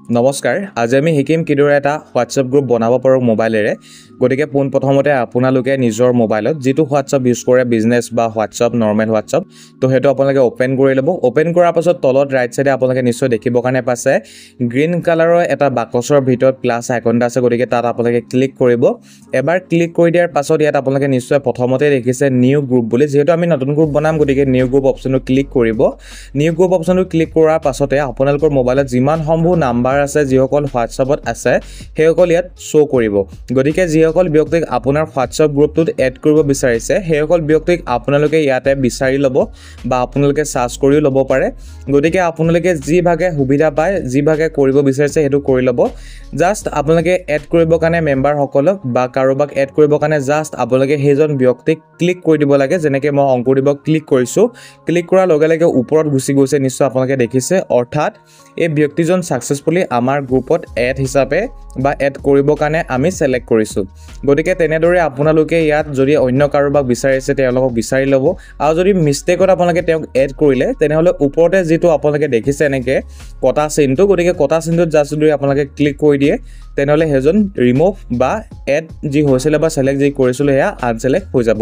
নমস্কাৰ আজি আমি শিকিম কিদৰে এটা WhatsApp গ্ৰুপ বনাব পাৰো মোবাইলেৰে গতিকে পোন প্ৰথমতে আপোনালোকে নিজৰ মোবাইলত যেটো WhatsApp ইউজ কৰে বিজনেস বা WhatsApp নৰমাল WhatsApp তো হেতু আপোনালোকে ওপেন কৰি লব ওপেন কৰাৰ পাছত তলত ৰাইট সাইডে আপোনালোকে নিশ্চয় দেখিব কাৰণে পাছে গ্ৰীন কালাৰৰ এটা বাকচৰ ভিতৰত প্লাস আইকন আছে গতিকে তাত আপোনালোকে ক্লিক কৰিব এবাৰ ক্লিক কৰি দিয়াৰ পাছত ইয়াত আপোনালোকে নিশ্চয় প্ৰথমতে দেখিছে নিউ গ্ৰুপ বুলি যেহেতু আমি নতুন গ্ৰুপ বনাম গতিকে নিউ গ্ৰুপ অপচনটো ক্লিক কৰিব নিউ গ্ৰুপ অপচনটো ক্লিক কৰাৰ পাছতে আপোনালোকৰ মোবাইলত যিমান সম্ভৱ নাম্বাৰ আছে যিসকল WhatsAppত আছে হেসকল ইয়াত শো কৰিব গতিকে যিসকল ব্যক্তিক আপোনাৰ WhatsApp গ্ৰুপটোত এড কৰিব বিচাৰিছে হেসকল ব্যক্তিক আপোনালোকে ইয়াতে বিচাৰি লব বা আপোনালোকে সাৰ্চ কৰি লব পাৰে গতিকে আপোনালোকে যি ভাগে সুবিধা পায় যি ভাগে কৰিব বিচাৰিছে হেতু কৰি লব জাস্ট আপোনালোকে এড কৰিব কাৰণে মেম্বাৰ সকলক বা কাৰোবাক এড কৰিব কাৰণে জাস্ট আপোনালোকে হেজন ব্যক্তিক ক্লিক কৰি দিব লাগে যেনেকৈ মই অংকুৰ দিব ক্লিক কৰিছো ক্লিক কৰাৰ লগে লগে ওপৰত গুচি গৈছে নিশ্চয় আপোনালোকে দেখিছে অৰ্থাৎ এই ব্যক্তিজন সাকসেসফুলি আমাৰ গ্ৰুপত এড হিচাপে বা এড কৰিব কাৰণে আমি সিলেক্ট কৰিছো গতিকে তেনেদৰে আপোনালোকে ইয়াত যদি অন্য কাৰোবাক বিচাৰিছে তেওঁলোকক বিচাৰি লব আৰু যদি মিস্টেকত আপোনালোকে তেওঁক এড কৰিলে তেনেহলে ওপৰতে যেটো আপোনালোকে দেখিছে এনেকে কটা চিনটো গতিকে কটা চিনটোত জাস্ট যদি আপোনালোকে ক্লিক কৰি দিয়ে তেনেহলে হেজন ৰিমুভ বা এড যি হৈছিল বা সিলেক্ট যি কৰিছিল হেয়া আনসিলেক্ট হৈ যাব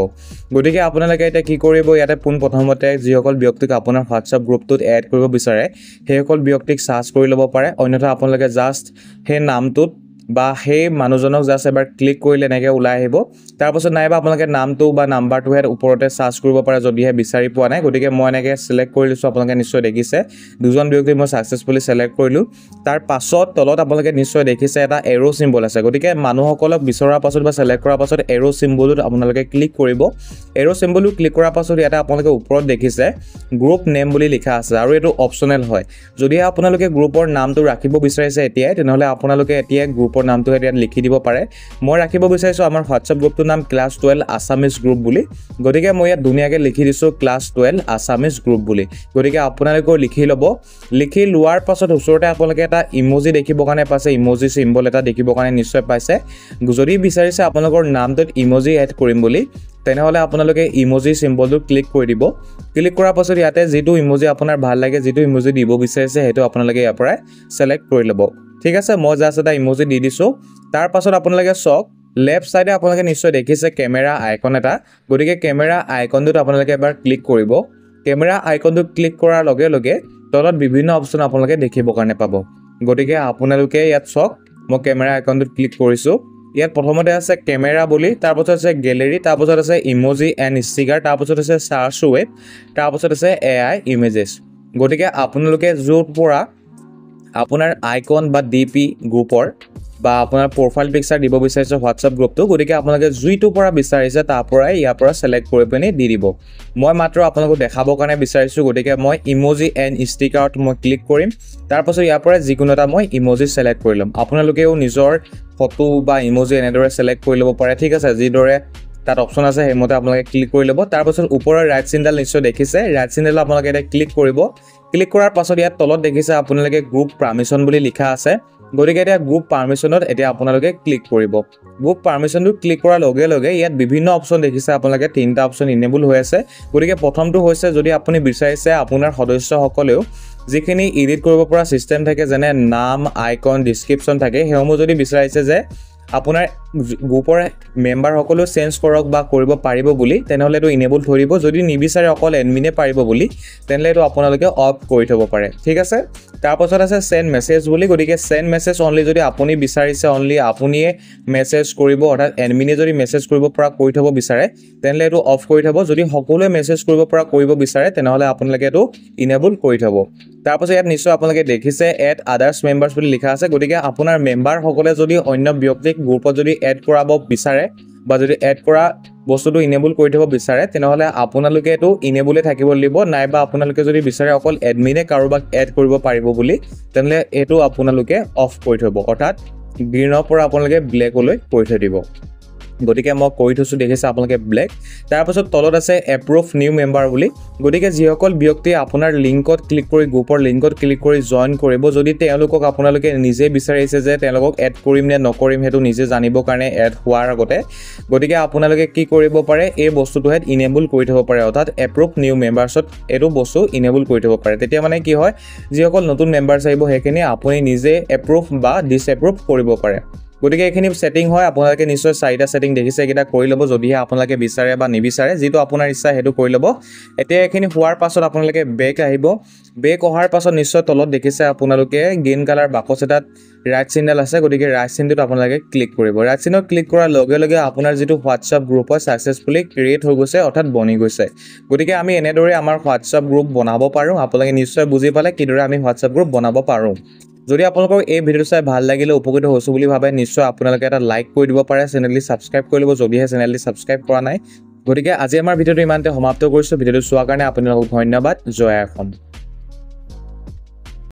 গতিকে আপোনালোকে এটা কি কৰিব ইয়াতে পোন প্ৰথমতে যিসকল ব্যক্তিক আপোনাৰ WhatsApp গ্ৰুপটোত এড কৰিব বিচাৰে হেসকল ব্যক্তিক সাৰ্চ কৰি লব পাৰে অন্যথা আপোনালোকে জাস্ট হে নামটোত বা হে মানুহজনক জাস্ট এবাৰ ক্লিক কৰিলে এনেকৈ ওলাই আহিব তাৰ পাছত নাইবা আপোনালোকে নামটো বা নাম্বাৰটো হেৰ ওপৰতে সাৰ্চ কৰিব পাৰে যদিহে বিচাৰি পোৱা নাই গতিকে মই এনেকৈ সিলেক্ট কৰি লৈছো আপোনালোকে নিশ্চয় দেখিছে দুজন ব্যক্তি মই সাকসেসফুলি সিলেক্ট কৰিলো তাৰ পাছত তলত আপোনালোকে নিশ্চয় দেখিছে এটা এৰো সিম্বল আছে গতিকে মানুহসকলক বিচৰাৰ পাছত বা সিলেক্ট কৰাৰ পাছত এৰো সিম্বলত আপোনালোকে ক্লিক কৰিব এৰো সিম্বলটো ক্লিক কৰাৰ পাছত ইয়াতে আপোনালোকে ওপৰত দেখিছে গ্ৰুপ নেম বুলি লিখা আছে আৰু এটো অপচনেল হয় যদি আপোনালোকে গ্ৰুপৰ নামটো ৰাখিব বিচাৰিছে এতিয়াই তেনেহলে আপোনালোকে এতিয়া গ্ৰুপৰ নামটো ইয়াত লিখি দিব পাৰে মই ৰাখিব বিচাৰিছো আমাৰ WhatsApp গ্ৰুপটোৰ নাম ক্লাছ 12 আসামিজ গ্ৰুপ বুলি গতিকে মই ইয়াত ধুনীয়াকৈ লিখি দিছো ক্লাছ 12 আসামিজ গ্ৰুপ বুলি গতিকে আপোনালোকে লিখি লব লিখি লোৱাৰ পাছত ওচৰতে আপোনালোকে এটা ইমোজি দেখিব কাৰণে পাছে ইমোজি সিম্বল এটা দেখিব কাৰণে নিশ্চয় পাইছে যদি বিচাৰিছে আপোনালোকৰ নামটোত ইমোজি এড কৰিম বুলি তেনেহলে আপোনালোকে ইমোজি সিম্বলটো ক্লিক কৰি দিব ক্লিক কৰাৰ পাছত ইয়াতে যেটো ইমোজি আপোনাৰ ভাল লাগে যেটো ইমোজি দিব বিচাৰিছে হেতু আপোনালোকে ইয়াৰ পৰা সিলেক্ট কৰি লব ঠিক আছে মই জাস্ট এটা ইমোজি দি দিছো তাৰ পাছত আপোনালোকে চক লেফট সাইডে আপোনালোকে নিশ্চয় দেখিছে ক্যামেৰা আইকন এটা গতিকে ক্যামেৰা আইকনটোত আপোনালোকে এবাৰ ক্লিক কৰিব ক্যামেৰা আইকনটো ক্লিক কৰাৰ লগে লগে তলত বিভিন্ন অপচন আপোনালোকে দেখিব কাৰণে পাব গতিকে আপোনালোকে ইয়াত চক মই ক্যামেৰা আইকনটোত ক্লিক কৰিছো ইয়াত প্ৰথমতে আছে ক্যামেৰা বুলি তাৰ পাছত আছে গ্যালাৰি তাৰ পাছত আছে ইমোজি এণ্ড ষ্টিকাৰ তাৰ পাছত আছে সাৰ্চ ৱেব তাৰ পাছত আছে AI ইমেজেস গতিকে আপোনালোকে য'ৰ পৰা আপোনাৰ আইকন বা ডিপি গ্ৰুপৰ বা আপোনাৰ প্ৰফাইল পিকচাৰ দিব বিচাৰিছে WhatsApp গ্ৰুপটো গতিকে আপোনালোকে জুইটো পৰা বিচাৰিছে তাৰ পৰাই ইয়াৰ পৰা সিলেক্ট কৰি পিনে দি দিব মই মাত্ৰ আপোনালোকক দেখাবৰ কাৰণে বিচাৰিছো গতিকে মই ইমোজি এণ্ড ষ্টিকাৰত মই ক্লিক কৰিম তাৰ পাছত ইয়াৰ পৰা যিকোনো এটা মই ইমোজি সিলেক্ট কৰি লম আপোনালোকেও নিজৰ ফটো বা ইমোজি এনেদৰে সিলেক্ট কৰি লব পাৰে ঠিক আছে যিদৰে তাত অপচন আছে হেমতে আপোনালোকে ক্লিক কৰি লব তাৰ পাছত ওপৰৰ ৰাইট চিনডাল নিশ্চয় দেখিছে ৰাইট চিনডাল আপোনালোকে এটা ক্লিক কৰিব ক্লিক কৰাৰ পাছত ইয়াত তলত দেখিছে আপোনালোকে গ্ৰুপ পাৰমিশন বুলি লিখা আছে গতিকে এটা গ্ৰুপ পাৰমিশনত এটা আপোনালোকে ক্লিক কৰিব গ্ৰুপ পাৰমিশনটো ক্লিক কৰাৰ লগে লগে ইয়াত বিভিন্ন অপচন দেখিছে আপোনালোকে তিনটা অপচন ইনেবল হৈ আছে গতিকে প্ৰথমটো হৈছে যদি আপুনি বিচাৰিছে আপোনাৰ সদস্যসকলেও যিখিনি এডিট কৰিব পৰা সিস্টেম থাকে যেনে নাম আইকন ডেসক্ৰিপচন থাকে হেমো যদি বিচাৰিছে যে আপোনাৰ গ্ৰুপৰ মেম্বাৰ সকলো চেঞ্জ কৰক বা কৰিব পাৰিব বুলি তেনেহলে এটো ইনেবল থৈ দিব যদি নিবিচাৰে অকল এডমিনে পাৰিব বুলি তেনেহলে এটো আপোনালোকে অফ কৰি থব পাৰে ঠিক আছে তাৰ পাছত আছে সেন্ড মেসেজ বুলি গতিকে সেন্ড মেসেজ অনলি যদি আপুনি বিচাৰিছে অনলি আপুনিয়ে মেসেজ কৰিব অৰ্থাৎ এডমিনে যদি মেসেজ কৰিব পৰা কৰি থব বিচাৰে তেনেহলে এটো অফ কৰি থব যদি সকলোৱে মেসেজ কৰিব পৰা কৰিব বিচাৰে তেনেহলে আপোনালোকে এটো ইনেবল কৰি থব তাৰ পাছত ইয়াত নিশ্চয় আপোনালোকে দেখিছে এড আদাৰ্স মেম্বাৰ্স বুলি লিখা আছে গতিকে আপোনাৰ মেম্বাৰ সকলে যদি অন্য ব্যক্তিক গ্ৰুপত যদি এড কৰাব বিচাৰে বা যদি এড কৰা বস্তুটো ইনেবল কৰি থব বিচাৰে তেনেহলে আপোনালোকে এটো ইনেবলে থাকিব লাগিব নাইবা আপোনালোকে যদি বিচাৰে অকল এডমিনে কাৰোবাক এড কৰিব পাৰিব বুলি তেনেহলে এটো আপোনালোকে অফ কৰি থব অৰ্থাৎ গ্ৰীনৰ পৰা আপোনালোকে ব্লেকলৈ কৰি থৈ দিব গতিকে মই কৰি থৈছোঁ দেখিছে আপোনালোকে ব্লেক তাৰপাছত তলত আছে এপ্ৰুভ নিউ মেম্বাৰ বুলি গতিকে যিসকল ব্যক্তিয়ে আপোনাৰ লিংকত ক্লিক কৰি গ্ৰুপৰ লিংকত ক্লিক কৰি জইন কৰিব যদি তেওঁলোকক আপোনালোকে নিজে বিচাৰিছে যে তেওঁলোকক এড কৰিম নে নকৰিম সেইটো নিজে জানিবৰ কাৰণে এড হোৱাৰ আগতে গতিকে আপোনালোকে কি কৰিব পাৰে এই বস্তুটোহে ইনেবল কৰি থব পাৰে অৰ্থাৎ এপ্ৰুভ নিউ মেম্বাৰ্ছত এইটো বস্তু ইনেবল কৰি থব পাৰে তেতিয়া মানে কি হয় যিসকল নতুন মেম্বাৰ্ছ আহিব সেইখিনি আপুনি নিজে এপ্ৰুভ বা ডিসএপ্ৰুভ কৰিব পাৰে গতিকে এইখিনি সেটিং হয় আপোনালোকে নিশ্চয় চাৰিটা সেটিং দেখিছে এইটা কৰি ল'ব যদিহে আপোনালোকে বিচাৰে বা নিবিচাৰে যেটো আপোনাৰ ইচ্ছা হেতু কৰি ল'ব এতিয়া এইখিনি হোৱাৰ পাছত আপোনালোকে বেক আহিব বেক অহাৰ পাছত নিশ্চয় তলত দেখিছে আপোনালোকে গ্ৰীন কালাৰ বাকচ এটাত ৰাইট চিহ্ন আছে গতিকে ৰাইট চিহ্নটো আপোনালোকে ক্লিক কৰিব ৰাইট চিহ্নত ক্লিক কৰাৰ লগে লগে আপোনাৰ যেটো WhatsApp গ্ৰুপ হয় সাকসেসফুলি ক্ৰিয়েট হৈ গৈছে অৰ্থাৎ বনি গৈছে গতিকে আমি এনেদৰে আমাৰ WhatsApp গ্ৰুপ বনাব পাৰো আপোনালোকে নিশ্চয় বুজি পালে কিদৰে আমি WhatsApp গ্ৰুপ বনাব পাৰো যদি আপোনালোকৰ এই ভিডিঅ চাই ভাল লাগিলে উপকৃত হৈছো বুলি ভাবে নিশ্চয় আপোনালোকে এটা লাইক কৰি দিব পাৰে চেনেলটি সাবস্ক্ৰাইব কৰি ল'ব যদিহে চেনেলটি সাবস্ক্ৰাইব কৰা নাই গতিকে আজি আমাৰ ভিডিঅটো ইমানতে সমাপ্ত কৰিছো ভিডিঅটো চোৱাৰ কাৰণে আপোনালোকক ধন্যবাদ জয় অসম